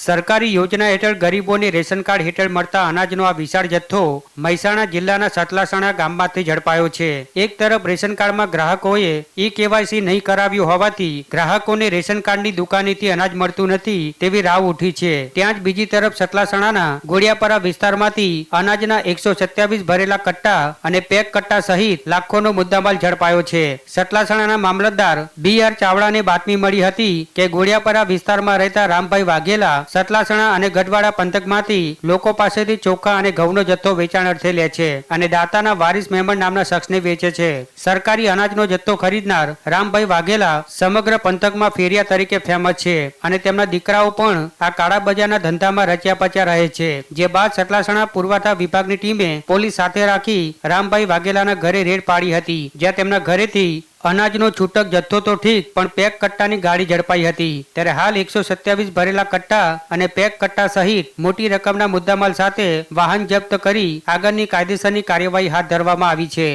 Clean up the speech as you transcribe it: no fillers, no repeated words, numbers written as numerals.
સરકારી યોજના હેઠળ ગરીબોને રેશન કાર્ડ હેઠળ મળતા અનાજનો આ વિશાળ જથ્થો મહેસાણા જિલ્લાના સતલાસણા ગામમાંથી ઝડપાયો છે। એક તરફ રેશન કાર્ડમાં ગ્રાહકોએ ઈ-કેવાયસી નહીં કરાવ્યું હોવાથી ગ્રાહકોને રેશન કાર્ડની દુકાનેથી અનાજ મળતું નથી તેવી રાવ ઉઠી છે। ત્યાં જ બીજી તરફ સતલાસણાના ગોળિયાપરા વિસ્તારમાંથી અનાજના 127 ભરેલા કટ્ટા અને પેક કટ્ટા સહિત લાખોનો મુદ્દામાલ ઝડપાયો છે। સતલાસણાના મામલતદાર બી.આર. ચાવડાને બાતમી મળી હતી કે ગોળિયાપરા વિસ્તારમાં રહેતા રામભાઈ વાઘેલા સતલાસણા અને ગઢવાડા પંથકમાંથી લોકો પાસેથી ચોખા અને ઘઉંનો જથ્થો વેચાણ અર્થે લે છે અને દાતાના વારિસ મહેમદ નામના શખ્સને વેચે છે। સરકારી અનાજનો જથ્થો ખરીદનાર રામભાઈ વાઘેલા સમગ્ર પંથકમાં ફેરિયા તરીકે ફેમસ છે અને તેમના દીકરાઓ પણ આ કાળા બજારના ધંધામાં રચ્યા પચ્યા રહે છે। જે બાદ સતલાસણા પુરવઠા વિભાગની ટીમે પોલીસ સાથે રાખી રામભાઈ વાઘેલાના ઘરે રેડ પાડી હતી, જ્યાં તેમના ઘરેથી અનાજનો છૂટક જથ્થો તો ઠીક પણ પેક કટ્ટાની ગાડી ઝડપાઈ હતી। ત્યારે હાલ 127 ભરેલા કટ્ટા અને પેક કટ્ટા સહિત મોટી રકમના મુદ્દામાલ સાથે વાહન જપ્ત કરી આગળની કાયદેસરની કાર્યવાહી હાથ ધરવામાં આવી છે।